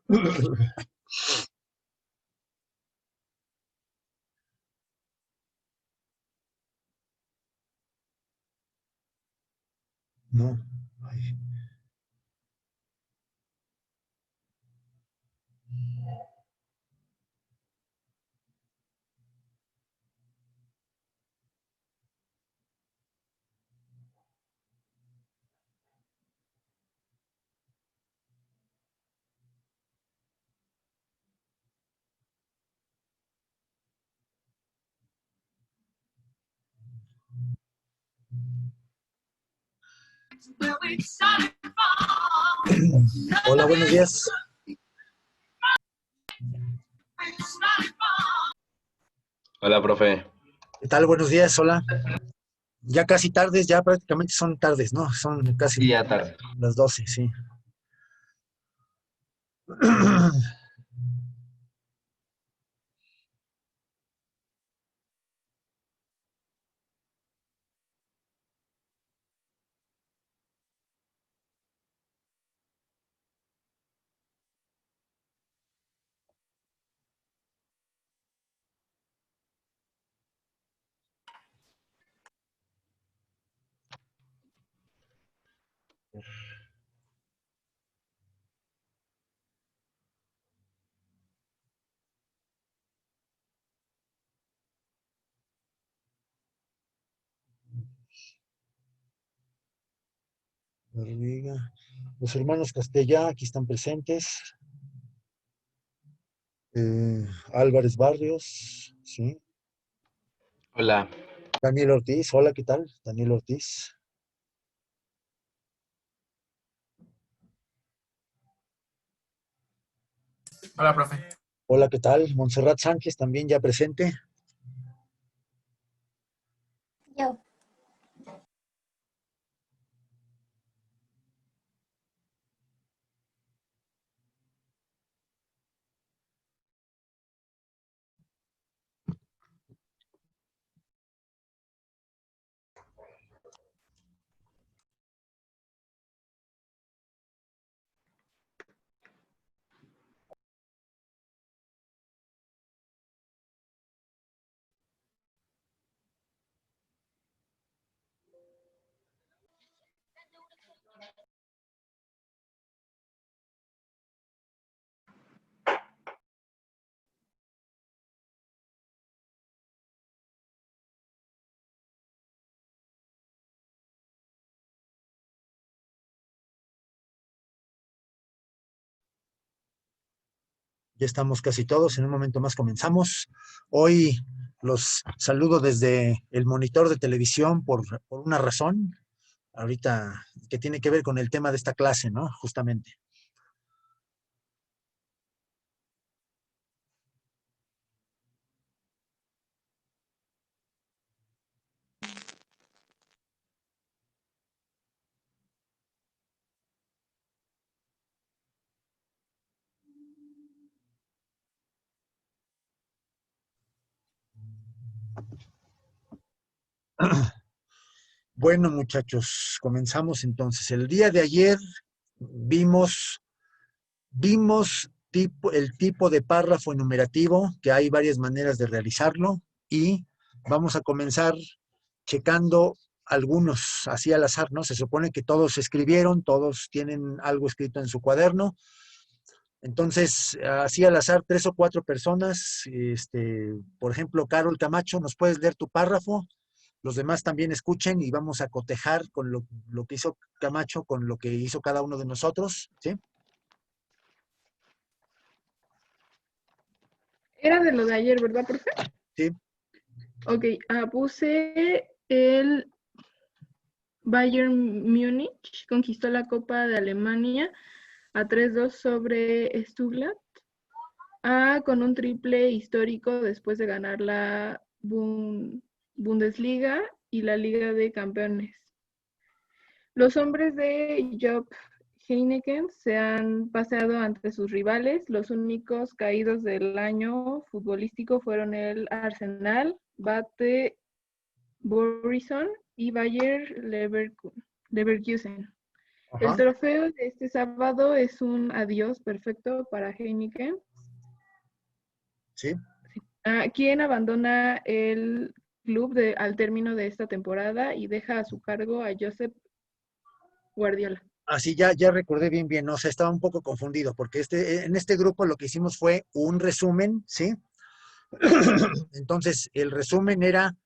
No. Ay. Hola, buenos días. Hola, profe. ¿Qué tal? Buenos días, hola. Ya casi tardes, ya prácticamente son tardes, ¿no? Son casi Sí, ya tarde. las 12, sí. Barriga. Los hermanos Castellá aquí están presentes. Álvarez Barrios, sí. Hola. Daniel Ortiz, hola, ¿qué tal? Daniel Ortiz. Hola, profe. Hola, ¿qué tal? Montserrat Sánchez también ya presente. Yo. Ya estamos casi todos, en un momento más comenzamos. Hoy los saludo desde el monitor de televisión por una razón, ahorita que tiene que ver con el tema de esta clase, ¿no? Justamente. Bueno, muchachos, comenzamos entonces. El día de ayer vimos, el tipo de párrafo enumerativo, que hay varias maneras de realizarlo, y vamos a comenzar checando algunos así al azar, ¿no? Se supone que todos escribieron, todos tienen algo escrito en su cuaderno. Entonces, así al azar, 3 o 4 personas, por ejemplo, Carol Camacho, ¿nos puedes leer tu párrafo? Los demás también escuchen y vamos a cotejar con lo que hizo Camacho, con lo que hizo cada uno de nosotros, ¿sí? Era de lo de ayer, ¿verdad, profe? Sí. Ok, puse el Bayern Múnich conquistó la Copa de Alemania a 3-2 sobre Stuttgart, con un triple histórico después de ganar la Bundesliga y la Liga de Campeones. Los hombres de Jupp Heynckes se han paseado ante sus rivales. Los únicos caídos del año futbolístico fueron el Arsenal, Bate Borisson y Bayer Leverkusen. El Ajá, trofeo de este sábado es un adiós perfecto para Heineken, sí. quien abandona el club al término de esta temporada y deja a su cargo a Josep Guardiola. Así ya recordé bien, no, o sea, estaba un poco confundido, porque en este grupo lo que hicimos fue un resumen, ¿sí? Entonces, el resumen era,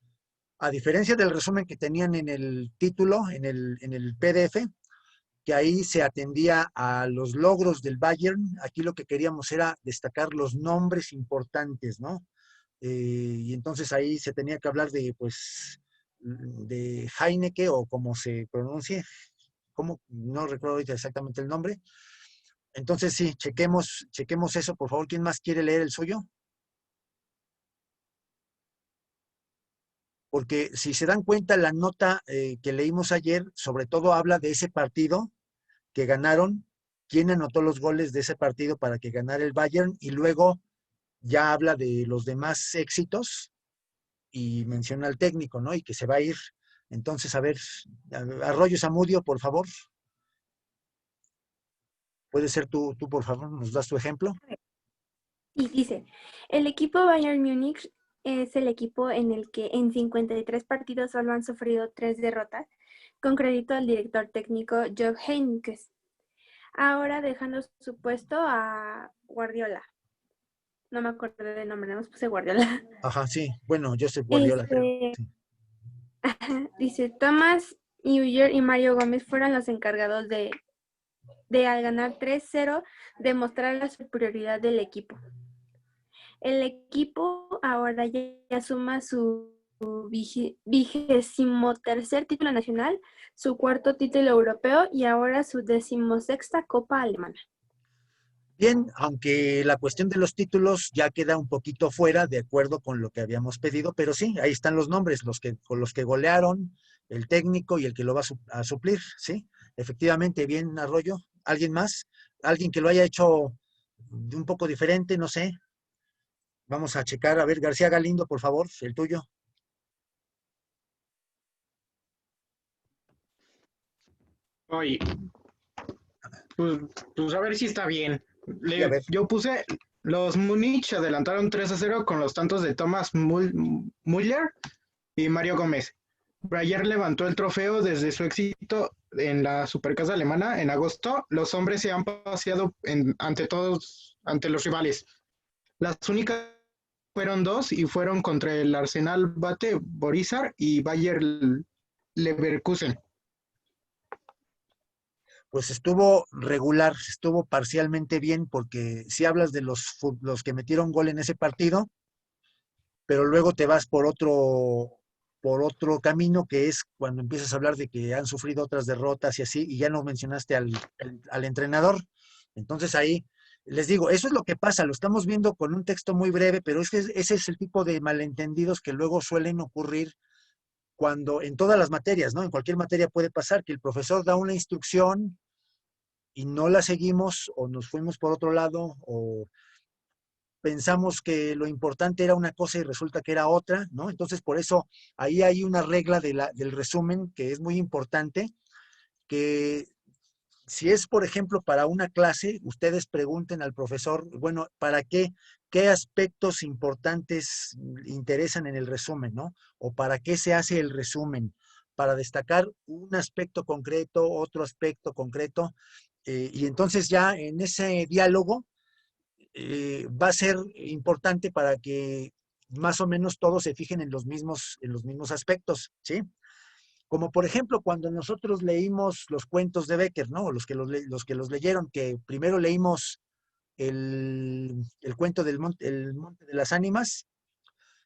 a diferencia del resumen que tenían en el título, en el PDF, que ahí se atendía a los logros del Bayern, aquí lo que queríamos era destacar los nombres importantes, ¿no? Y entonces ahí se tenía que hablar de, pues, de Heineke o como se pronuncie, como, no recuerdo ahorita exactamente el nombre. Entonces sí, chequemos eso, por favor. ¿Quién más quiere leer el suyo? Porque si se dan cuenta, la nota que leímos ayer, sobre todo habla de ese partido que ganaron, quién anotó los goles de ese partido para que ganara el Bayern, y luego ya habla de los demás éxitos y menciona al técnico, ¿no? Y que se va a ir. Entonces, a ver, Arroyo Zamudio, por favor. Puede ser tú, por favor, nos das tu ejemplo. Y dice, el equipo Bayern Múnich es el equipo en el que en 53 partidos solo han sufrido 3 derrotas, con crédito al director técnico Jupp Heynckes. Ahora dejando su puesto a Guardiola. No me acuerdo del nombre, no me puse Guardiola. Ajá, sí. Bueno, Josep Guardiola, creo. Sí. Dice, Thomas Müller y Mario Gómez fueron los encargados de al ganar 3-0, demostrar la superioridad del equipo. El equipo ahora ya suma su 23º título nacional, su 4º título europeo y ahora su 16ª Copa Alemana. Bien, aunque la cuestión de los títulos ya queda un poquito fuera de acuerdo con lo que habíamos pedido, pero sí, ahí están los nombres, con los que golearon, el técnico y el que lo va a suplir, ¿sí? Efectivamente, bien, Arroyo. ¿Alguien más? ¿Alguien que lo haya hecho de un poco diferente? No sé. Vamos a checar. A ver, García Galindo, por favor, el tuyo. Oye, pues, pues a ver si está bien. Sí, a ver. Yo puse, los Múnich adelantaron 3-0 con los tantos de Thomas Müller y Mario Gómez. Bayer levantó el trofeo desde su éxito en la Supercasa alemana en agosto. Los hombres se han paseado ante los rivales. Las únicas fueron dos y fueron contra el Arsenal Bate Borisar y Bayer Leverkusen. Pues estuvo regular, estuvo parcialmente bien, porque si hablas de los que metieron gol en ese partido, pero luego te vas por otro camino, que es cuando empiezas a hablar de que han sufrido otras derrotas y así, y ya no mencionaste al entrenador. Entonces ahí les digo, eso es lo que pasa, lo estamos viendo con un texto muy breve, pero es que ese es el tipo de malentendidos que luego suelen ocurrir cuando en todas las materias, ¿no? En cualquier materia puede pasar que el profesor da una instrucción y no la seguimos, o nos fuimos por otro lado, o pensamos que lo importante era una cosa y resulta que era otra, ¿no? Entonces, por eso ahí hay una regla del resumen que es muy importante, que si es, por ejemplo, para una clase, ustedes pregunten al profesor, bueno, ¿para qué aspectos importantes interesan en el resumen, ¿no? O ¿para qué se hace el resumen? Para destacar un aspecto concreto, otro aspecto concreto, y entonces ya en ese diálogo va a ser importante para que más o menos todos se fijen en los mismos aspectos, ¿sí? Como por ejemplo cuando nosotros leímos los cuentos de Becker, ¿no? Los que los leyeron, que primero leímos el cuento el Monte de las Ánimas,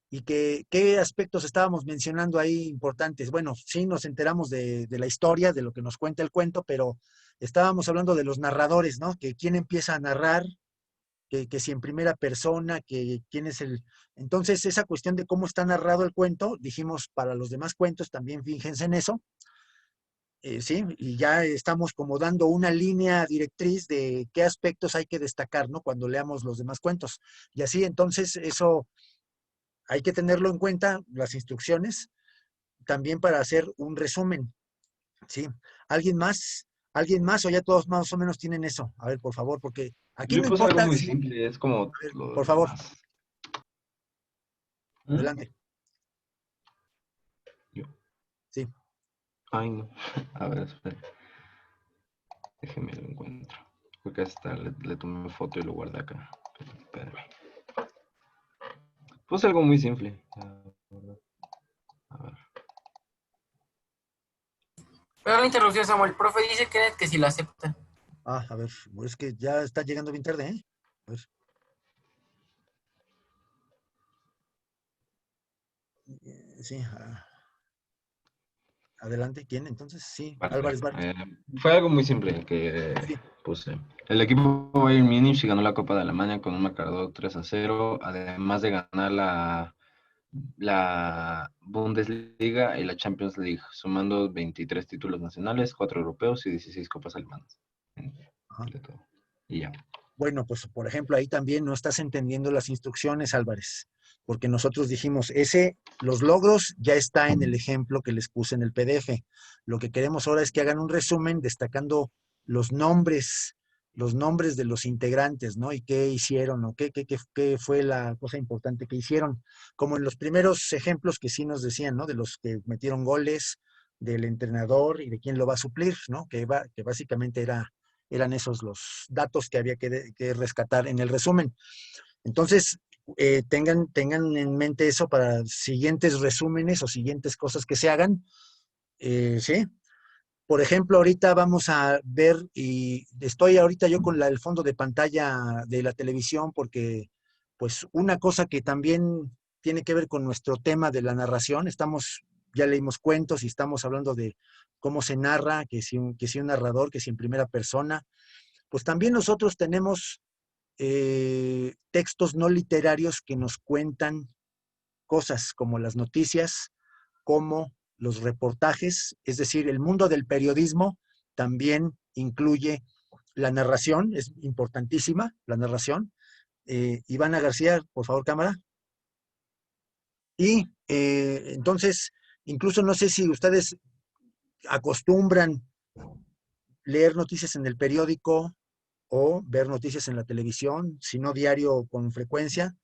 y qué aspectos estábamos mencionando ahí importantes. Bueno, sí nos enteramos de la historia, de lo que nos cuenta el cuento, pero estábamos hablando de los narradores, ¿no? Que quién empieza a narrar, que si en primera persona, que quién es el... Entonces, esa cuestión de cómo está narrado el cuento, dijimos, para los demás cuentos también fíjense en eso, ¿sí? Y ya estamos como dando una línea directriz de qué aspectos hay que destacar, ¿no? Cuando leamos los demás cuentos. Y así, entonces, eso hay que tenerlo en cuenta, las instrucciones, también para hacer un resumen, ¿sí? ¿Alguien más? ¿Alguien más o ya todos más o menos tienen eso? A ver, por favor, porque aquí Yo no puse algo importa. muy simple, es como A ver, lo por favor, demás. adelante. Yo. Sí. Ay, no. A ver, espera. Déjeme lo encuentro. Porque hasta le tomé foto y lo guardé acá. Espérame. Puse algo muy simple. A ver. Pero la interrupción, Samuel. El profe dice que si lo acepta. A ver, es que ya está llegando bien tarde, ¿eh? A ver. Sí. Adelante, ¿quién entonces? Sí, Vale, Álvarez Bar. fue algo muy simple que Sí. puse. El equipo Bayern Múnich ganó la Copa de Alemania con un marcador 3-0, además de ganar la Bundesliga y la Champions League, sumando 23 títulos nacionales, 4 europeos y 16 copas alemanas. Ajá. De todo. Y ya. Bueno, pues por ejemplo, ahí también no estás entendiendo las instrucciones, Álvarez, porque nosotros dijimos, los logros ya está en el ejemplo que les puse en el PDF. Lo que queremos ahora es que hagan un resumen destacando los nombres de los integrantes, ¿no? Y qué hicieron, o qué fue la cosa importante que hicieron. Como en los primeros ejemplos que sí nos decían, ¿no? De los que metieron goles, del entrenador y de quién lo va a suplir, ¿no? Que básicamente eran esos los datos que había que rescatar en el resumen. Entonces, tengan en mente eso para siguientes resúmenes o siguientes cosas que se hagan. ¿Sí? Por ejemplo, ahorita vamos a ver, y estoy ahorita yo con el fondo de pantalla de la televisión porque, pues, una cosa que también tiene que ver con nuestro tema de la narración, ya leímos cuentos y estamos hablando de cómo se narra, que si un narrador, que si en primera persona, pues también nosotros tenemos textos no literarios que nos cuentan cosas como las noticias, como los reportajes, es decir, el mundo del periodismo también incluye la narración, es importantísima la narración. Ivana García, por favor, cámara. Y entonces, incluso no sé si ustedes acostumbran leer noticias en el periódico o ver noticias en la televisión, si no diario con frecuencia.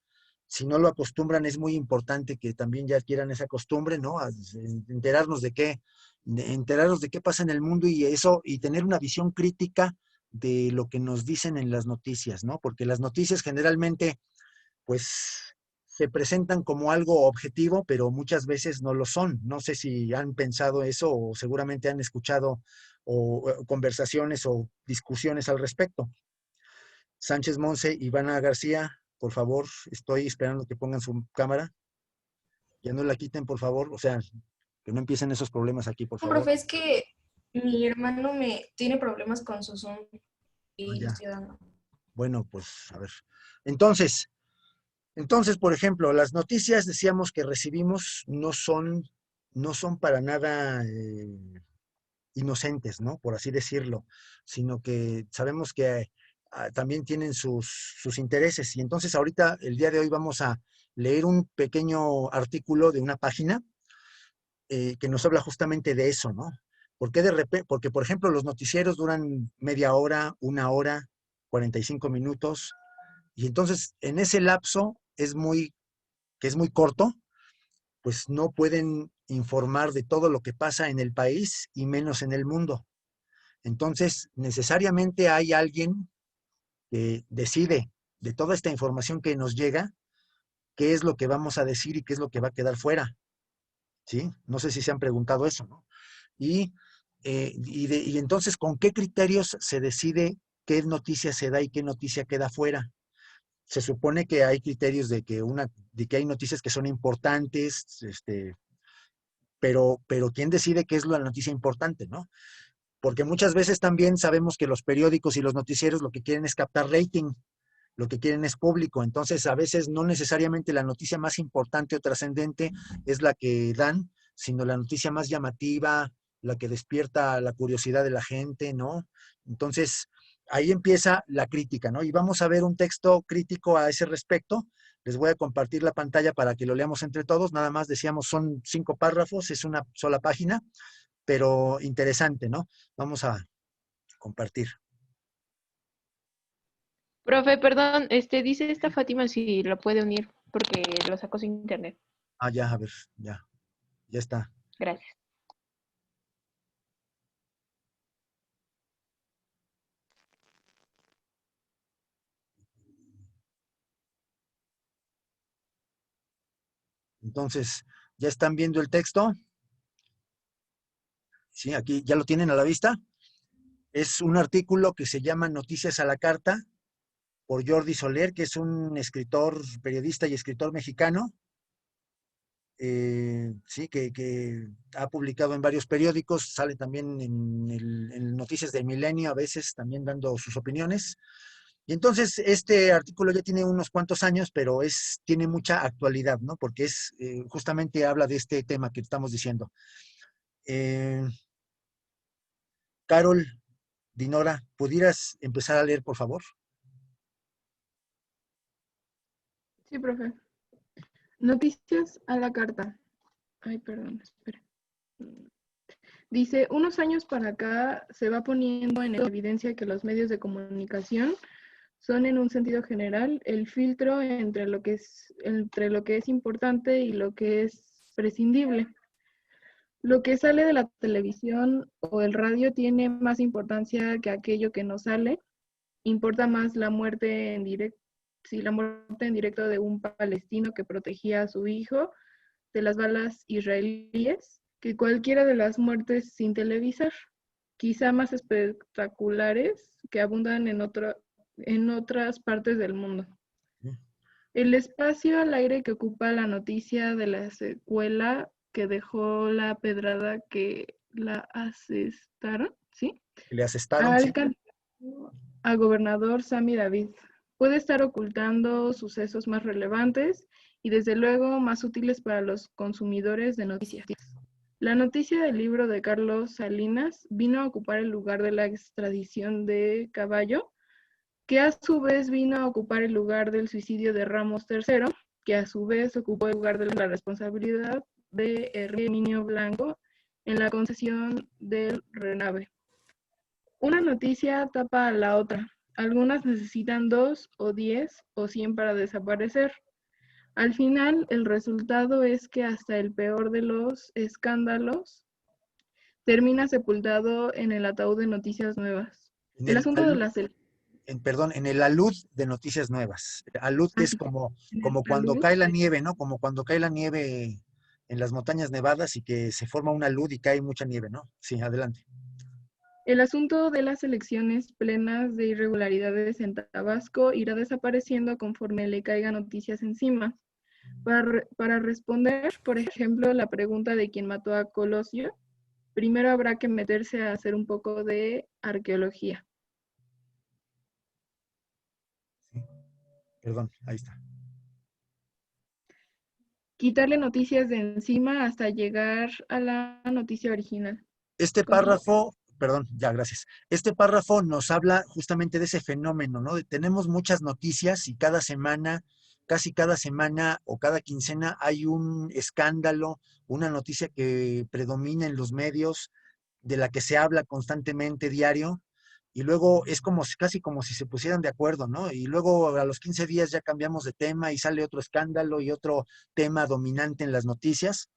Si no lo acostumbran, es muy importante que también ya adquieran esa costumbre, ¿no? Enterarnos de qué pasa en el mundo y eso, y tener una visión crítica de lo que nos dicen en las noticias, ¿no? Porque las noticias generalmente, pues, se presentan como algo objetivo, pero muchas veces no lo son. No sé si han pensado eso o seguramente han escuchado conversaciones o discusiones al respecto. Sánchez Monse, Ivana García, por favor, estoy esperando que pongan su cámara. Ya no la quiten, por favor. O sea, que no empiecen esos problemas aquí, por No, favor. profe, es que mi hermano tiene problemas con su Zoom y le Ya. estoy dando. Bueno, pues a ver. Entonces, por ejemplo, las noticias decíamos que recibimos no son para nada inocentes, ¿no? Por así decirlo, sino que sabemos que también tienen sus intereses. Y entonces ahorita, el día de hoy, vamos a leer un pequeño artículo de una página que nos habla justamente de eso, ¿no? Porque, por ejemplo, los noticieros duran media hora, 1 hora, 45 minutos, y entonces en ese lapso que es muy corto, pues no pueden informar de todo lo que pasa en el país y menos en el mundo. Entonces, necesariamente hay alguien que decide de toda esta información que nos llega, qué es lo que vamos a decir y qué es lo que va a quedar fuera. ¿Sí? No sé si se han preguntado eso, ¿no? Y entonces, ¿con qué criterios se decide qué noticia se da y qué noticia queda fuera? Se supone que hay criterios de que hay noticias que son importantes, pero ¿quién decide qué es la noticia importante, no? Porque muchas veces también sabemos que los periódicos y los noticieros lo que quieren es captar rating, lo que quieren es público. Entonces, a veces no necesariamente la noticia más importante o trascendente es la que dan, sino la noticia más llamativa, la que despierta la curiosidad de la gente, ¿no? Entonces, ahí empieza la crítica, ¿no? Y vamos a ver un texto crítico a ese respecto. Les voy a compartir la pantalla para que lo leamos entre todos. Nada más decíamos, son 5 párrafos, es una sola página, pero interesante, ¿no? Vamos a compartir. Profe, perdón, dice esta Fátima si lo puede unir porque lo sacó sin internet. Ah, ya, a ver, ya está. Gracias. Entonces, ¿ya están viendo el texto? Sí, aquí ya lo tienen a la vista. Es un artículo que se llama Noticias a la Carta por Jordi Soler, que es un escritor, periodista y escritor mexicano. Sí, que ha publicado en varios periódicos, sale también en Noticias del Milenio, a veces también dando sus opiniones. Y entonces este artículo ya tiene unos cuantos años, pero tiene mucha actualidad, ¿no? Porque justamente habla de este tema que estamos diciendo. Carol, Dinora, ¿pudieras empezar a leer, por favor? Sí, profe. Noticias a la carta. Ay, perdón, espera. Dice, unos años para acá se va poniendo en evidencia que los medios de comunicación son en un sentido general el filtro entre lo que es importante y lo que es prescindible. Lo que sale de la televisión o el radio tiene más importancia que aquello que no sale. Importa más la muerte en directo, la muerte en directo de un palestino que protegía a su hijo de las balas israelíes que cualquiera de las muertes sin televisar, quizá más espectaculares que abundan en otras partes del mundo. El espacio al aire que ocupa la noticia de la secuela que dejó la pedrada que la asestaron, ¿sí? ¿Le asestaron? Sí. A gobernador Sami David. Puede estar ocultando sucesos más relevantes y desde luego más útiles para los consumidores de noticias. La noticia del libro de Carlos Salinas vino a ocupar el lugar de la extradición de Caballo, que a su vez vino a ocupar el lugar del suicidio de Ramos III, que a su vez ocupó el lugar de la responsabilidad de Herminio Blanco en la concesión del Renave. Una noticia tapa a la otra. Algunas necesitan 2 o 10 o 100 para desaparecer. Al final, el resultado es que hasta el peor de los escándalos termina sepultado en el ataúd de noticias nuevas. El asunto de las... en el alud de Noticias Nuevas. Alud que es como cuando cae la nieve, ¿no? Como cuando cae la nieve en las montañas nevadas y que se forma una alud y cae mucha nieve, ¿no? Sí, adelante. El asunto de las elecciones plenas de irregularidades en Tabasco irá desapareciendo conforme le caigan noticias encima. Para responder, por ejemplo, la pregunta de quién mató a Colosio, primero habrá que meterse a hacer un poco de arqueología. Sí. Perdón, ahí está. Quitarle noticias de encima hasta llegar a la noticia original. Este párrafo, perdón, ya, gracias. Este párrafo nos habla justamente de ese fenómeno, ¿no? Tenemos muchas noticias y cada semana, casi cada semana o cada quincena hay un escándalo, una noticia que predomina en los medios, de la que se habla constantemente diario, y luego es casi como si se pusieran de acuerdo, ¿no? Y luego a los 15 días ya cambiamos de tema y sale otro escándalo y otro tema dominante en las noticias.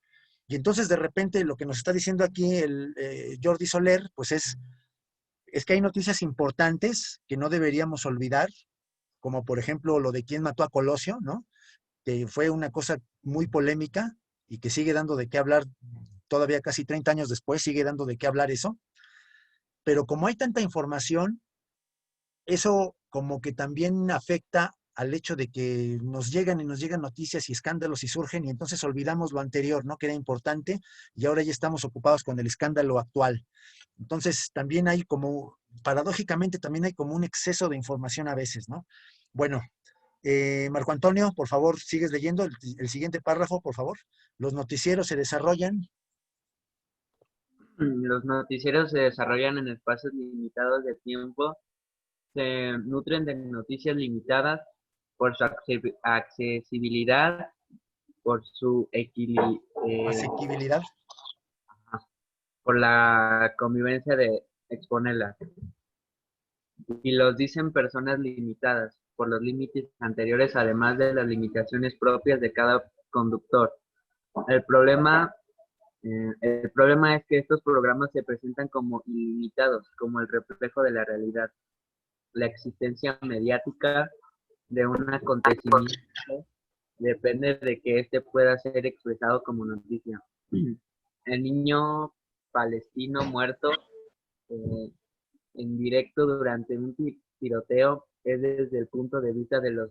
Y entonces de repente lo que nos está diciendo aquí el Jordi Soler, pues es que hay noticias importantes que no deberíamos olvidar, como por ejemplo lo de quién mató a Colosio, ¿no? Que fue una cosa muy polémica y que sigue dando de qué hablar todavía casi 30 años después, sigue dando de qué hablar eso. Pero como hay tanta información, eso como que también afecta al hecho de que nos llegan noticias y escándalos y surgen y entonces olvidamos lo anterior, ¿no? Que era importante y ahora ya estamos ocupados con el escándalo actual. Entonces también hay paradójicamente también hay como un exceso de información a veces, ¿no? Bueno, Marco Antonio, por favor, sigues leyendo el siguiente párrafo, por favor. Los noticieros se desarrollan. Los noticieros se desarrollan en espacios limitados de tiempo, se nutren de noticias limitadas por su accesibilidad, por su Asequibilidad. por la convivencia de exponerlas. y los dicen personas limitadas por los límites anteriores, además de las limitaciones propias de cada conductor. El problema, el problema es que estos programas se presentan como ilimitados, como el reflejo de la realidad. La existencia mediática de un acontecimiento depende de que éste pueda ser expresado como noticia. El niño palestino muerto en directo durante un tiroteo es desde el punto de vista de los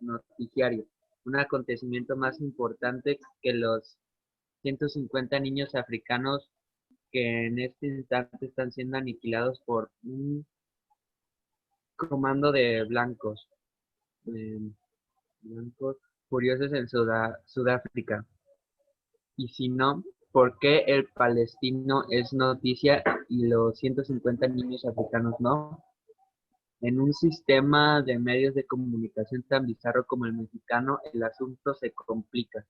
noticiarios un acontecimiento más importante que los 150 niños africanos que en este instante están siendo aniquilados por un comando de blancos, blancos furiosos en Sudáfrica. Y si no, ¿por qué el palestino es noticia y los 150 niños africanos no? En un sistema de medios de comunicación tan bizarro como el mexicano, el asunto se complica.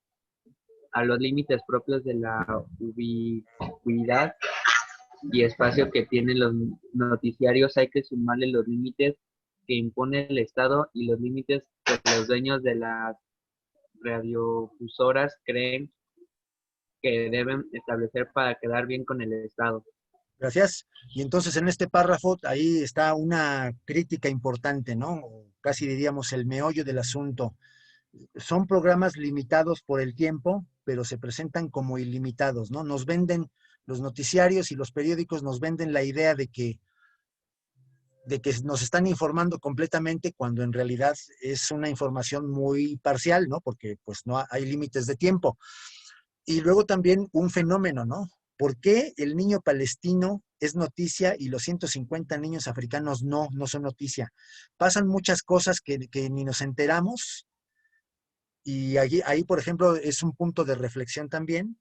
A los límites propios de la ubicuidad y espacio que tienen los noticiarios hay que sumarle los límites que impone el Estado y los límites que los dueños de las radiofusoras creen que deben establecer para quedar bien con el Estado. Gracias. Y entonces en este párrafo ahí está una crítica importante, ¿no? O casi diríamos el meollo del asunto. Son programas limitados por el tiempo, pero se presentan como ilimitados, ¿no? Nos venden, los noticiarios y los periódicos nos venden la idea de que nos están informando completamente cuando en realidad es una información muy parcial, ¿no? Porque pues no hay límites de tiempo. Y luego también un fenómeno, ¿no? ¿Por qué el niño palestino es noticia y los 150 niños africanos no son noticia? Pasan muchas cosas que ni nos enteramos y ahí, por ejemplo, es un punto de reflexión también.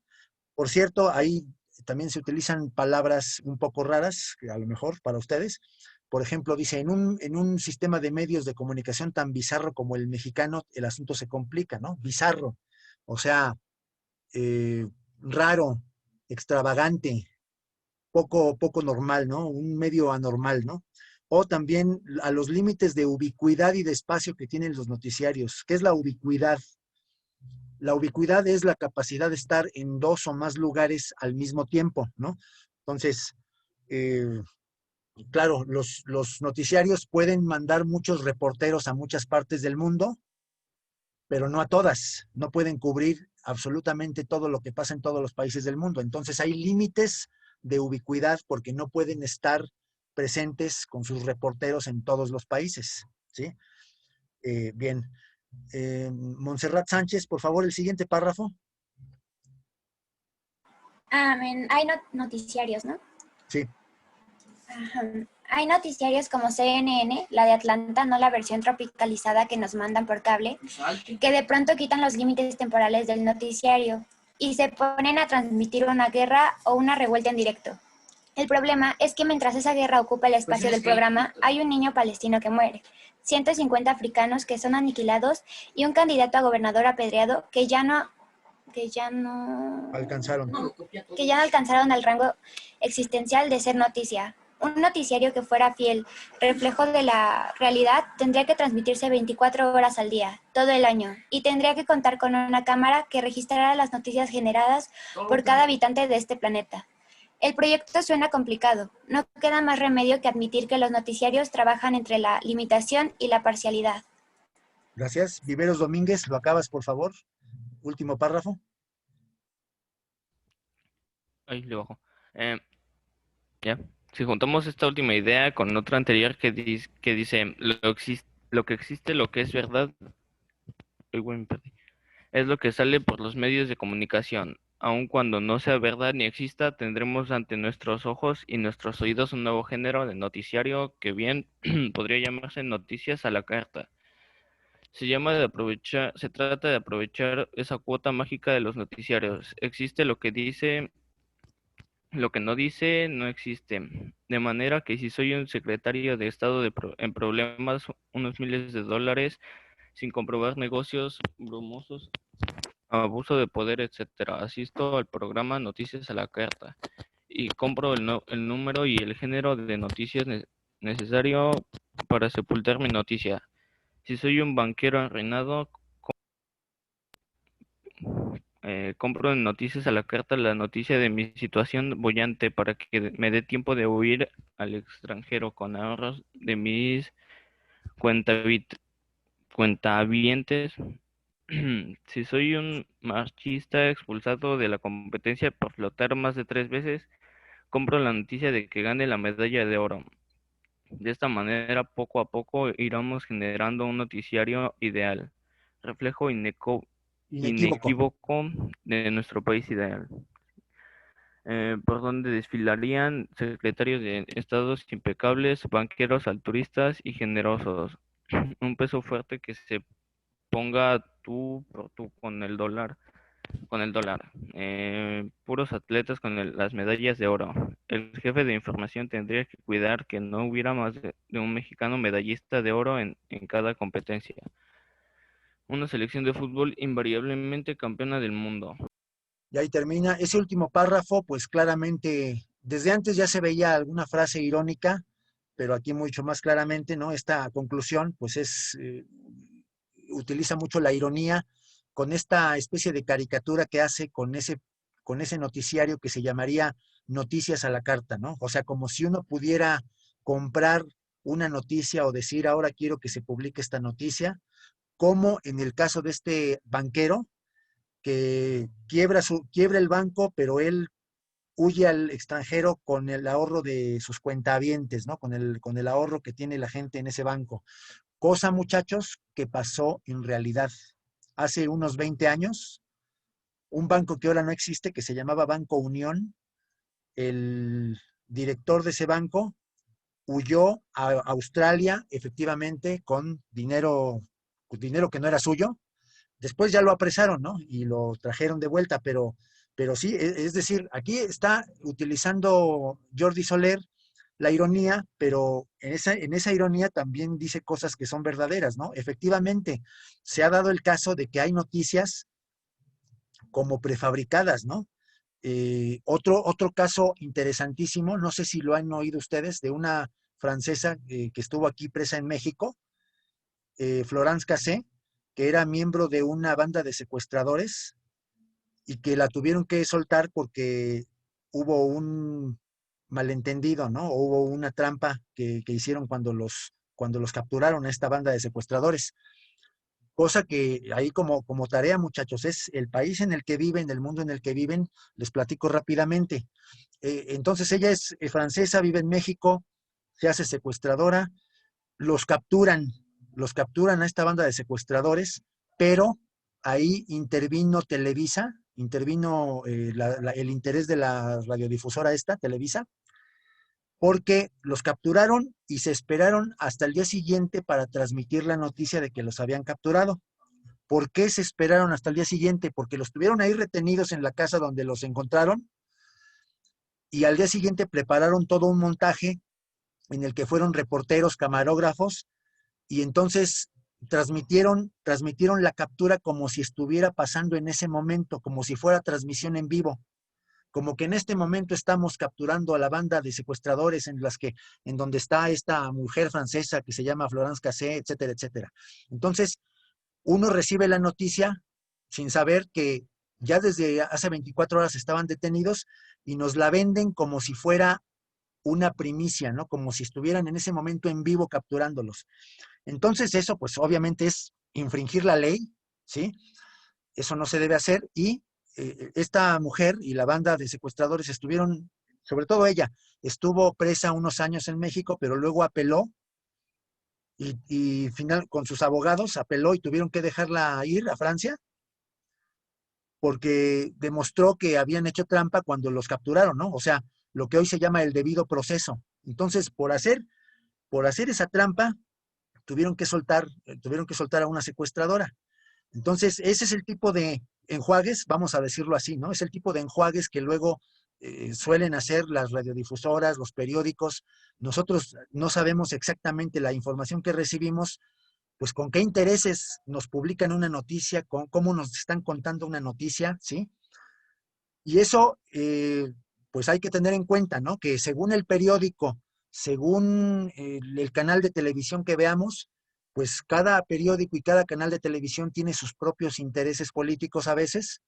Por cierto, ahí también se utilizan palabras un poco raras, a lo mejor para ustedes. Por ejemplo, dice, en un sistema de medios de comunicación tan bizarro como el mexicano, el asunto se complica, ¿no? Bizarro. O sea, raro, extravagante, poco normal, ¿no? Un medio anormal, ¿no? O también a los límites de ubicuidad y de espacio que tienen los noticiarios. ¿Qué es la ubicuidad? La ubicuidad es la capacidad de estar en dos o más lugares al mismo tiempo, ¿no? Entonces, claro, los noticiarios pueden mandar muchos reporteros a muchas partes del mundo, pero no a todas. No pueden cubrir absolutamente todo lo que pasa en todos los países del mundo. Entonces hay límites de ubicuidad porque no pueden estar presentes con sus reporteros en todos los países, ¿sí? Bien. Montserrat Sánchez, por favor, el siguiente párrafo. Hay noticiarios, ¿no? Sí. Ajá. Hay noticiarios como CNN, la de Atlanta, no la versión tropicalizada que nos mandan por cable, que de pronto quitan los límites temporales del noticiario y se ponen a transmitir una guerra o una revuelta en directo. El problema es que mientras esa guerra ocupa el espacio del programa, hay un niño palestino que muere, 150 africanos que son aniquilados y un candidato a gobernador apedreado que ya no alcanzaron al rango existencial de ser noticia. Un noticiario que fuera fiel, reflejo de la realidad, tendría que transmitirse 24 horas al día, todo el año, y tendría que contar con una cámara que registrara las noticias generadas por cada habitante de este planeta. El proyecto suena complicado. No queda más remedio que admitir que los noticiarios trabajan entre la limitación y la parcialidad. Gracias. Viveros Domínguez, lo acabas, por favor. Último párrafo. Ahí le bajo. Ya. Si juntamos esta última idea con otra anterior que dice lo que existe, lo que es verdad, es lo que sale por los medios de comunicación. Aun cuando no sea verdad ni exista, tendremos ante nuestros ojos y nuestros oídos un nuevo género de noticiario que bien podría llamarse noticias a la carta. Se trata de aprovechar esa cuota mágica de los noticiarios. Existe lo que dice, lo que no dice, no existe. De manera que si soy un secretario de Estado en problemas, unos miles de dólares, sin comprobar negocios brumosos, abuso de poder, etcétera, asisto al programa Noticias a la Carta y compro el número y el género de noticias necesario para sepultar mi noticia. Si soy un banquero arruinado, compro en Noticias a la Carta la noticia de mi situación boyante para que me dé tiempo de huir al extranjero con ahorros de mis cuentahabientes. Si soy un marchista expulsado de la competencia por flotar más de 3 veces, compro la noticia de que gane la medalla de oro. De esta manera, poco a poco iremos generando un noticiario ideal, reflejo Inequívoco. inequívoco de nuestro país ideal, por donde desfilarían secretarios de estados impecables, banqueros altruistas y generosos. Un peso fuerte que se ponga tú por tú con el dólar. Puros atletas con las medallas de oro. El jefe de información tendría que cuidar que no hubiera más de un mexicano medallista de oro en cada competencia. Una selección de fútbol invariablemente campeona del mundo. Y ahí termina. Ese último párrafo, pues claramente, desde antes ya se veía alguna frase irónica, pero aquí mucho más claramente, ¿no? Esta conclusión, pues utiliza mucho la ironía con esta especie de caricatura que hace con ese noticiario que se llamaría Noticias a la Carta, ¿no? O sea, como si uno pudiera comprar una noticia o decir, ahora quiero que se publique esta noticia, como en el caso de este banquero, que quiebra el banco, pero él huye al extranjero con el ahorro de sus cuentahabientes, ¿no? Con el ahorro que tiene la gente en ese banco. Cosa, muchachos, que pasó en realidad. Hace unos 20 años, un banco que ahora no existe, que se llamaba Banco Unión, el director de ese banco huyó a Australia, efectivamente, con dinero que no era suyo. Después ya lo apresaron, ¿no? Y lo trajeron de vuelta, pero sí, es decir, aquí está utilizando Jordi Soler la ironía, pero en esa ironía también dice cosas que son verdaderas, ¿no? Efectivamente, se ha dado el caso de que hay noticias como prefabricadas, ¿no? Otro caso interesantísimo, no sé si lo han oído ustedes, de una francesa que estuvo aquí presa en México, Florence Cassé, que era miembro de una banda de secuestradores y que la tuvieron que soltar porque hubo un malentendido, ¿no? O hubo una trampa que hicieron cuando los capturaron a esta banda de secuestradores. Cosa que ahí como tarea, muchachos, es el país en el que viven, el mundo en el que viven, les platico rápidamente. Entonces ella es francesa, vive en México, se hace secuestradora, los capturan a esta banda de secuestradores, pero ahí intervino Televisa, intervino el interés de la radiodifusora esta, Televisa, porque los capturaron y se esperaron hasta el día siguiente para transmitir la noticia de que los habían capturado. ¿Por qué se esperaron hasta el día siguiente? Porque los tuvieron ahí retenidos en la casa donde los encontraron y al día siguiente prepararon todo un montaje en el que fueron reporteros, camarógrafos, y entonces transmitieron la captura como si estuviera pasando en ese momento, como si fuera transmisión en vivo, como que en este momento estamos capturando a la banda de secuestradores en donde está esta mujer francesa que se llama Florence Cassé, etcétera, etcétera. Entonces, uno recibe la noticia sin saber que ya desde hace 24 horas estaban detenidos y nos la venden como si fuera una primicia, ¿no? Como si estuvieran en ese momento en vivo capturándolos. Entonces eso, pues obviamente es infringir la ley, ¿sí? Eso no se debe hacer y esta mujer y la banda de secuestradores estuvieron, sobre todo ella, estuvo presa unos años en México, pero luego apeló y final con sus abogados apeló y tuvieron que dejarla ir a Francia porque demostró que habían hecho trampa cuando los capturaron, ¿no? O sea, lo que hoy se llama el debido proceso. Entonces, por hacer esa trampa, tuvieron que soltar a una secuestradora. Entonces, ese es el tipo de enjuagues, vamos a decirlo así, ¿no? Es el tipo de enjuagues que luego suelen hacer las radiodifusoras, los periódicos. Nosotros no sabemos exactamente la información que recibimos, pues con qué intereses nos publican una noticia, con cómo nos están contando una noticia, ¿sí? Y eso, pues hay que tener en cuenta, ¿no? Que según el periódico según el canal de televisión que veamos, pues cada periódico y cada canal de televisión tiene sus propios intereses políticos a veces,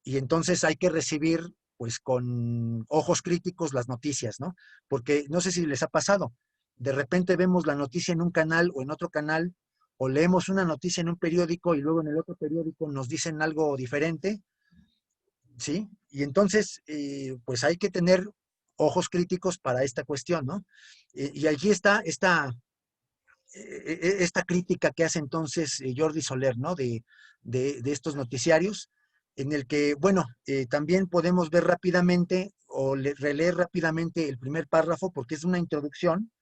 y entonces hay que recibir pues con ojos críticos las noticias, ¿no? Porque no sé si les ha pasado, de repente vemos la noticia en un canal o en otro canal, o leemos una noticia en un periódico y luego en el otro periódico nos dicen algo diferente, ¿sí? Y entonces, pues hay que tener ojos críticos para esta cuestión, ¿no? Y aquí está esta crítica que hace entonces Jordi Soler, ¿no? De estos noticiarios, en el que, bueno, también podemos ver rápidamente o releer rápidamente el primer párrafo porque es una introducción.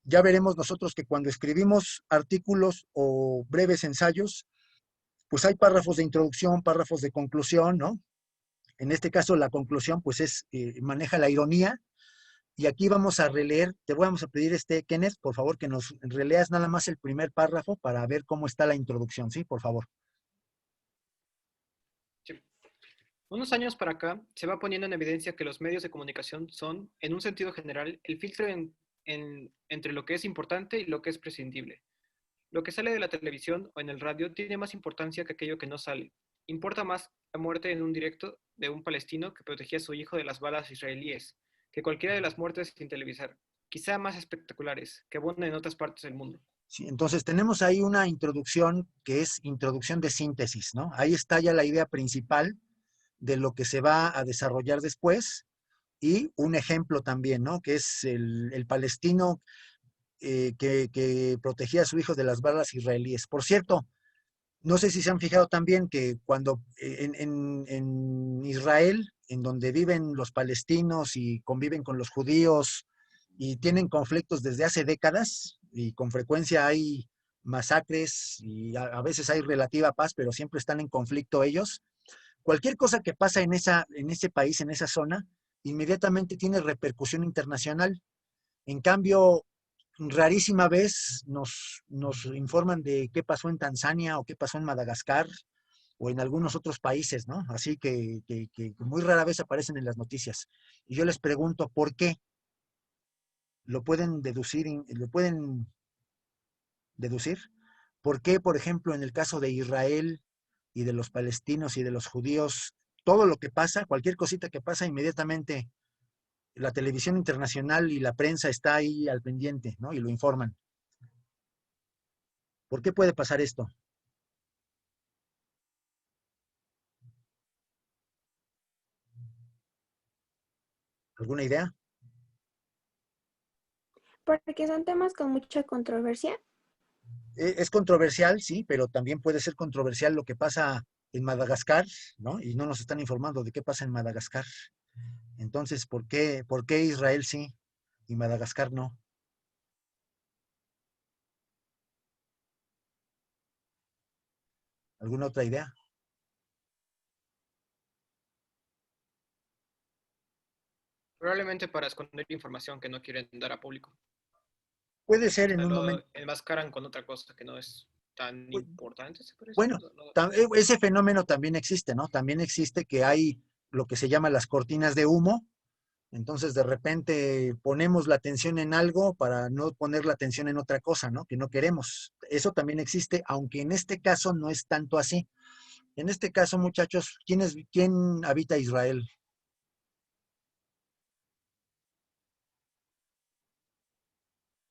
Ya veremos nosotros que cuando escribimos artículos o breves ensayos, pues hay párrafos de introducción, párrafos de conclusión, ¿no? En este caso la conclusión pues maneja la ironía. Y aquí vamos a releer, te vamos a pedir, Kenneth, por favor, que nos releas nada más el primer párrafo para ver cómo está la introducción, ¿sí? Por favor. Sí. Unos años para acá se va poniendo en evidencia que los medios de comunicación son, en un sentido general, el filtro entre lo que es importante y lo que es prescindible. Lo que sale de la televisión o en el radio tiene más importancia que aquello que no sale. Importa más la muerte en un directo de un palestino que protegía a su hijo de las balas israelíes que cualquiera de las muertes sin televisar, quizá más espectaculares, que abundan en otras partes del mundo. Sí, entonces tenemos ahí una introducción que es introducción de síntesis, ¿no? Ahí está ya la idea principal de lo que se va a desarrollar después y un ejemplo también, ¿no? Que es el palestino que protegía a su hijo de las balas israelíes. Por cierto, no sé si se han fijado también que cuando en Israel, en donde viven los palestinos y conviven con los judíos y tienen conflictos desde hace décadas, y con frecuencia hay masacres y a veces hay relativa paz, pero siempre están en conflicto ellos. Cualquier cosa que pasa en ese país, en esa zona, inmediatamente tiene repercusión internacional. En cambio, rarísima vez nos informan de qué pasó en Tanzania o qué pasó en Madagascar o en algunos otros países, ¿no? Así que muy rara vez aparecen en las noticias. Y yo les pregunto, ¿por qué? ¿Lo pueden deducir? ¿Lo pueden deducir? ¿Por qué, por ejemplo, en el caso de Israel y de los palestinos y de los judíos, todo lo que pasa, cualquier cosita que pasa, inmediatamente la televisión internacional y la prensa está ahí al pendiente, ¿no? Y lo informan. ¿Por qué puede pasar esto? ¿Alguna idea? Porque son temas con mucha controversia. Es controversial, sí, pero también puede ser controversial lo que pasa en Madagascar, ¿no? Y no nos están informando de qué pasa en Madagascar. Entonces, ¿por qué Israel sí y Madagascar no? ¿Alguna otra idea? Probablemente para esconder información que no quieren dar a público. Puede ser en un Lo momento. enmascaran con otra cosa que no es tan importante, ¿se parece? Bueno, ese fenómeno también existe, ¿no? También existe que hay lo que se llama las cortinas de humo. Entonces, de repente ponemos la atención en algo para no poner la atención en otra cosa, ¿no? Que no queremos. Eso también existe, aunque en este caso no es tanto así. En este caso, muchachos, ¿quién habita Israel?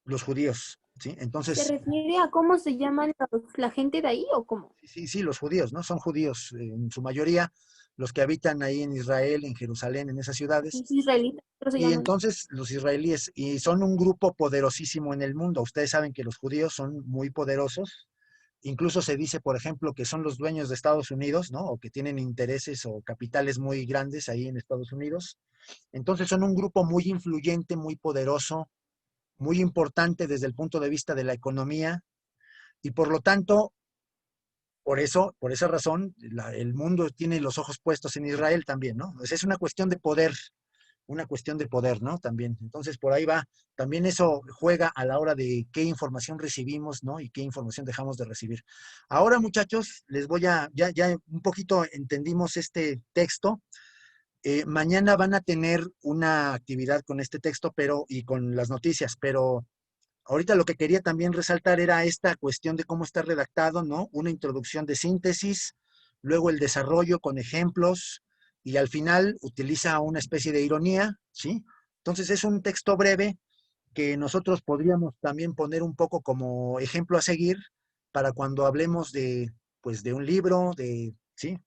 Los judíos, ¿sí? Entonces, ¿Se refiere a cómo se llaman la gente de ahí o cómo? sí, los judíos, ¿no? Son judíos en su mayoría, los que habitan ahí en Israel, en Jerusalén, en esas ciudades. Los israelitas, pero se Y llaman. entonces los israelíes, y son un grupo poderosísimo en el mundo. Ustedes saben que los judíos son muy poderosos. Incluso se dice, por ejemplo, que son los dueños de Estados Unidos, ¿no? O que tienen intereses o capitales muy grandes ahí en Estados Unidos. Entonces son un grupo muy influyente, muy poderoso, muy importante desde el punto de vista de la economía. Y por lo tanto, por esa razón, el mundo tiene los ojos puestos en Israel también, ¿no? Pues es una cuestión de poder, ¿no? También. Entonces, por ahí va. También eso juega a la hora de qué información recibimos, ¿no? Y qué información dejamos de recibir. Ahora, muchachos, les voy ya un poquito entendimos este texto. Mañana van a tener una actividad con este texto y con las noticias, pero ahorita lo que quería también resaltar era esta cuestión de cómo está redactado, ¿no? Una introducción de síntesis, luego el desarrollo con ejemplos y al final utiliza una especie de ironía, ¿sí? Entonces es un texto breve que nosotros podríamos también poner un poco como ejemplo a seguir para cuando hablemos pues, de un libro, ¿sí?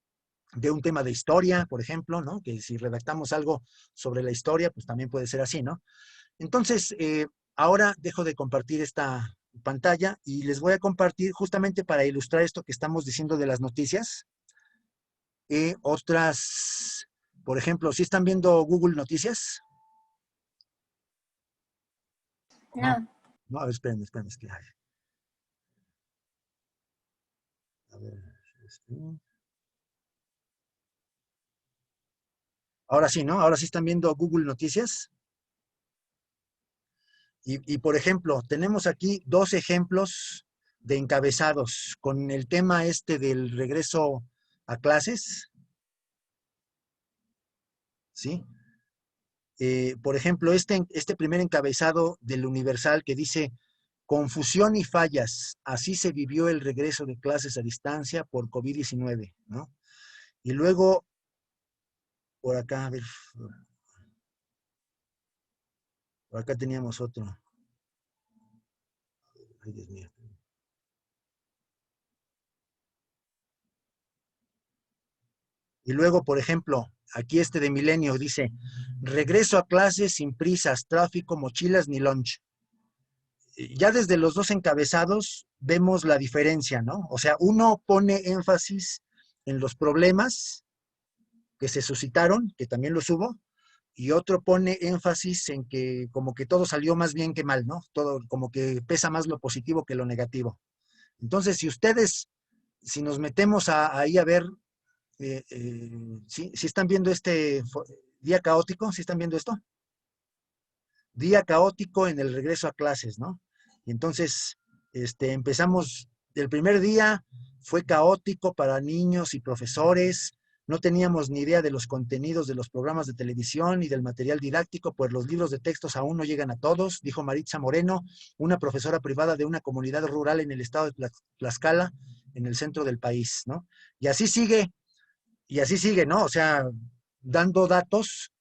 De un tema de historia, por ejemplo, ¿no? Que si redactamos algo sobre la historia, pues también puede ser así, ¿no? Entonces, ahora dejo de compartir esta pantalla y les voy a compartir justamente para ilustrar esto que estamos diciendo de las noticias. Otras, por ejemplo, ¿sí están viendo Google Noticias? No. No, a ver, espérenme, es que... A ver, ahora sí, ¿no? Ahora sí están viendo Google Noticias. Y por ejemplo, tenemos aquí 2 ejemplos de encabezados con el tema este del regreso a clases. ¿Sí? Por ejemplo, este primer encabezado del Universal que dice, confusión y fallas, así se vivió el regreso de clases a distancia por COVID-19, ¿no? Y luego, por acá, a ver, por acá teníamos otro. Ay, Dios mío. Y luego, por ejemplo, aquí este de Milenio dice, regreso a clases sin prisas, tráfico, mochilas ni lunch. Ya desde los 2 encabezados vemos la diferencia, ¿no? O sea, uno pone énfasis en los problemas que se suscitaron, que también los hubo, y otro pone énfasis en que como que todo salió más bien que mal, ¿no? Todo como que pesa más lo positivo que lo negativo. Entonces, si nos metemos ahí a ver, ¿sí están viendo este día caótico? ¿Sí están viendo esto? Día caótico en el regreso a clases, ¿no? Y entonces, empezamos, el primer día fue caótico para niños y profesores, no teníamos ni idea de los contenidos de los programas de televisión y del material didáctico, pues los libros de textos aún no llegan a todos, dijo Maritza Moreno, una profesora privada de una comunidad rural en el estado de Tlaxcala, en el centro del país, ¿no? Y así sigue, ¿no? O sea, dando datos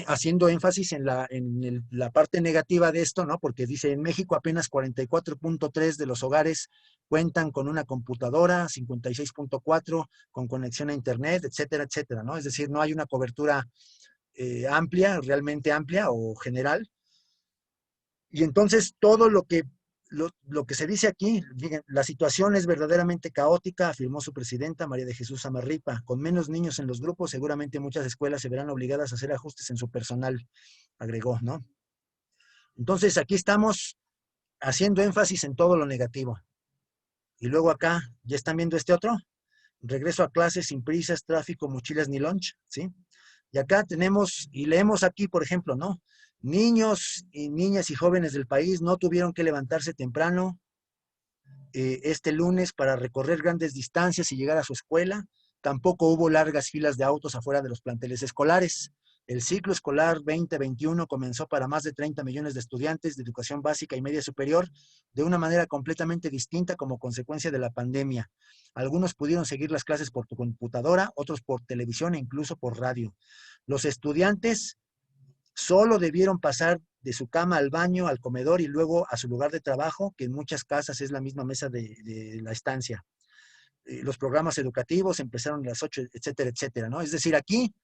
haciendo énfasis en la parte negativa de esto, ¿no? Porque dice, en México apenas 44.3 de los hogares cuentan con una computadora, 56.4 con conexión a internet, etcétera, etcétera, ¿no? Es decir, no hay una cobertura amplia, realmente amplia o general. Y entonces todo lo que se dice aquí, la situación es verdaderamente caótica, afirmó su presidenta María de Jesús Amarripa. Con menos niños en los grupos, seguramente muchas escuelas se verán obligadas a hacer ajustes en su personal, agregó, ¿no? Entonces aquí estamos haciendo énfasis en todo lo negativo. Y luego acá, ¿ya están viendo este otro? Regreso a clases sin prisas, tráfico, mochilas ni lunch, ¿sí? Y acá tenemos, y leemos aquí, por ejemplo, ¿no? Niños y niñas y jóvenes del país no tuvieron que levantarse temprano este lunes para recorrer grandes distancias y llegar a su escuela. Tampoco hubo largas filas de autos afuera de los planteles escolares. El ciclo escolar 2021 comenzó para más de 30 millones de estudiantes de educación básica y media superior de una manera completamente distinta como consecuencia de la pandemia. Algunos pudieron seguir las clases por tu computadora, otros por televisión e incluso por radio. Los estudiantes solo debieron pasar de su cama al baño, al comedor y luego a su lugar de trabajo, que en muchas casas es la misma mesa de la estancia. Los programas educativos empezaron a las 8, etcétera, etcétera, ¿no? Es decir, aquí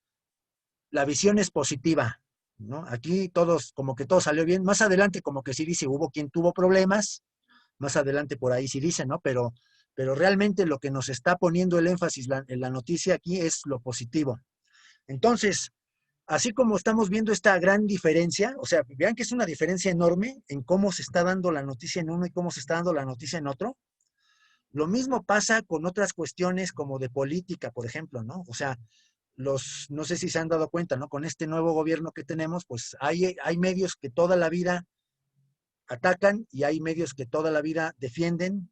la visión es positiva, ¿no? Aquí como que todo salió bien. Más adelante como que sí dice, hubo quien tuvo problemas, más adelante por ahí sí dice, ¿no? Pero realmente lo que nos está poniendo el énfasis en la noticia aquí es lo positivo. Entonces, así como estamos viendo esta gran diferencia, o sea, vean que es una diferencia enorme en cómo se está dando la noticia en uno y cómo se está dando la noticia en otro. Lo mismo pasa con otras cuestiones como de política, por ejemplo, ¿no? O sea, no sé si se han dado cuenta, ¿no? Con este nuevo gobierno que tenemos, pues hay medios que toda la vida atacan y hay medios que toda la vida defienden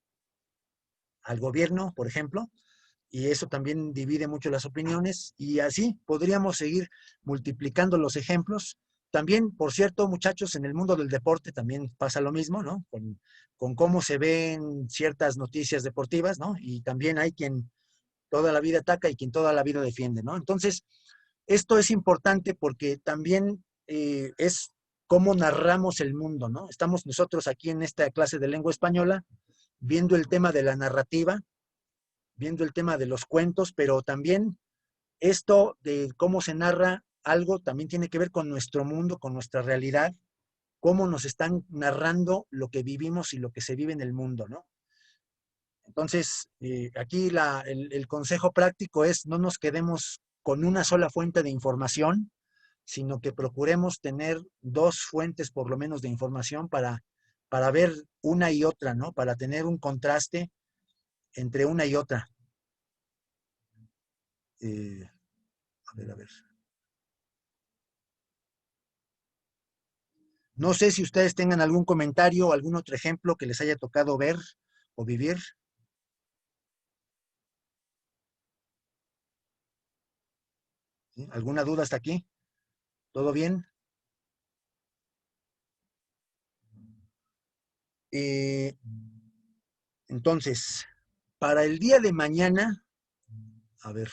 al gobierno, por ejemplo, y eso también divide mucho las opiniones, y así podríamos seguir multiplicando los ejemplos. También, por cierto, muchachos, en el mundo del deporte también pasa lo mismo, ¿no? Con cómo se ven ciertas noticias deportivas, ¿no? Y también hay quien toda la vida ataca y quien toda la vida defiende, ¿no? Entonces, esto es importante porque también es cómo narramos el mundo, ¿no? Estamos nosotros aquí en esta clase de lengua española viendo el tema de la narrativa, viendo el tema de los cuentos, pero también esto de cómo se narra algo también tiene que ver con nuestro mundo, con nuestra realidad, cómo nos están narrando lo que vivimos y lo que se vive en el mundo, ¿no? Entonces, aquí el consejo práctico es no nos quedemos con una sola fuente de información, sino que procuremos tener dos fuentes por lo menos de información para ver una y otra, ¿no? Para tener un contraste entre una y otra. A ver. No sé si ustedes tengan algún comentario o algún otro ejemplo que les haya tocado ver o vivir. ¿Sí? ¿Alguna duda hasta aquí? ¿Todo bien? Entonces, para el día de mañana, a ver.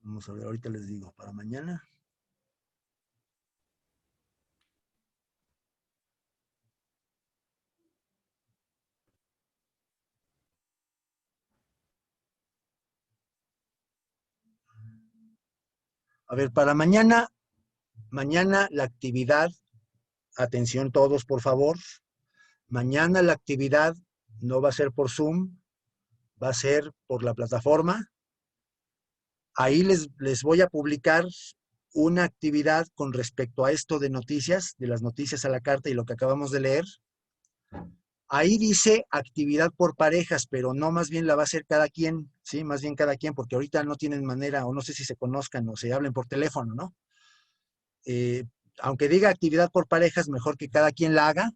Vamos a ver, ahorita les digo, para mañana. A ver, para mañana la actividad, atención todos por favor, mañana la actividad no va a ser por Zoom, va a ser por la plataforma. Ahí les voy a publicar una actividad con respecto a esto de noticias, de las noticias a la carta y lo que acabamos de leer. Ahí dice actividad por parejas, pero no, más bien la va a hacer cada quien, ¿sí? Más bien cada quien, porque ahorita no tienen manera, o no sé si se conozcan o se hablen por teléfono, ¿no? Aunque diga actividad por parejas, mejor que cada quien la haga.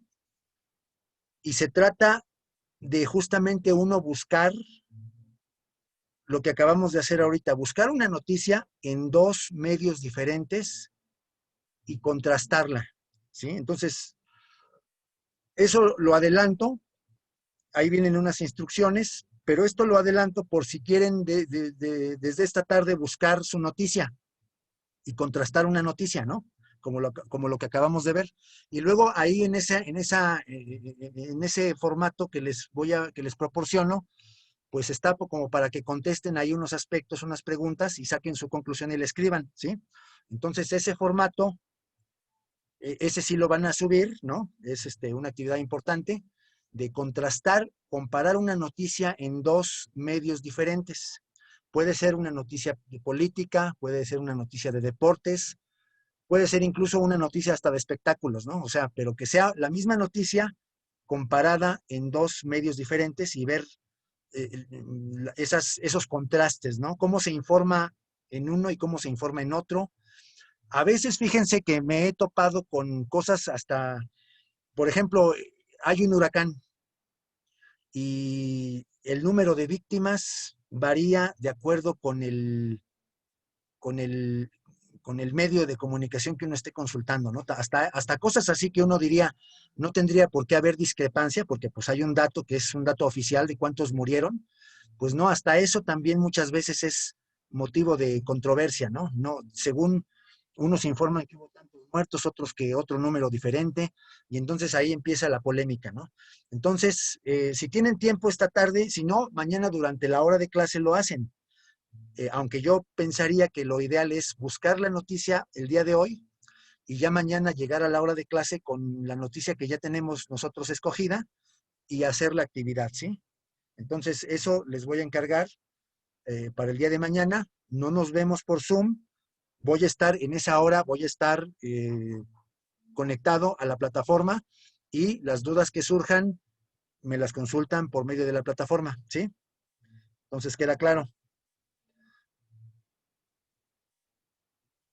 Y se trata de justamente uno buscar lo que acabamos de hacer ahorita, buscar una noticia en dos medios diferentes y contrastarla, ¿sí? Entonces, eso lo adelanto, ahí vienen unas instrucciones, pero esto lo adelanto por si quieren desde esta tarde buscar su noticia y contrastar una noticia, ¿no? Como lo que acabamos de ver. Y luego ahí en ese formato que les proporciono, pues está como para que contesten ahí unos aspectos, unas preguntas y saquen su conclusión y la escriban, ¿sí? Entonces ese formato, ese sí lo van a subir, ¿no? Es una actividad importante de contrastar, comparar una noticia en dos medios diferentes. Puede ser una noticia de política, puede ser una noticia de deportes, puede ser incluso una noticia hasta de espectáculos, ¿no? O sea, pero que sea la misma noticia comparada en dos medios diferentes y ver esos contrastes, ¿no? Cómo se informa en uno y cómo se informa en otro. A veces, fíjense que me he topado con cosas hasta, por ejemplo, hay un huracán y el número de víctimas varía de acuerdo con el medio de comunicación que uno esté consultando, ¿no? Hasta cosas así que uno diría, no tendría por qué haber discrepancia, porque pues hay un dato que es un dato oficial de cuántos murieron, pues no, hasta eso también muchas veces es motivo de controversia, ¿no? No, según unos informan que hubo tantos muertos, otros que otro número diferente, y entonces ahí empieza la polémica, ¿no? Entonces, si tienen tiempo esta tarde, si no, mañana durante la hora de clase lo hacen. Aunque yo pensaría que lo ideal es buscar la noticia el día de hoy y ya mañana llegar a la hora de clase con la noticia que ya tenemos nosotros escogida y hacer la actividad, ¿sí? Entonces, eso les voy a encargar para el día de mañana. No nos vemos por Zoom. Voy a estar en esa hora, voy a estar conectado a la plataforma y las dudas que surjan me las consultan por medio de la plataforma, ¿sí? Entonces, ¿queda claro?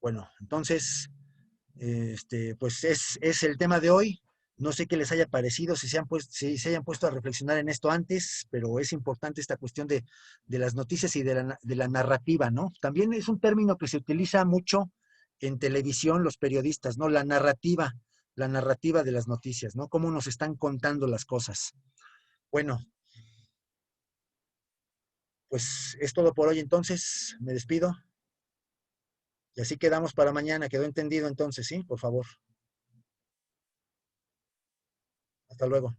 Bueno, entonces, pues es el tema de hoy. No sé qué les haya parecido, si se hayan puesto a reflexionar en esto antes, pero es importante esta cuestión de las noticias y de la narrativa, ¿no? También es un término que se utiliza mucho en televisión, los periodistas, ¿no? La narrativa de las noticias, ¿no? Cómo nos están contando las cosas. Bueno, pues es todo por hoy entonces, me despido. Y así quedamos para mañana, quedó entendido entonces, ¿sí? Por favor. Hasta luego.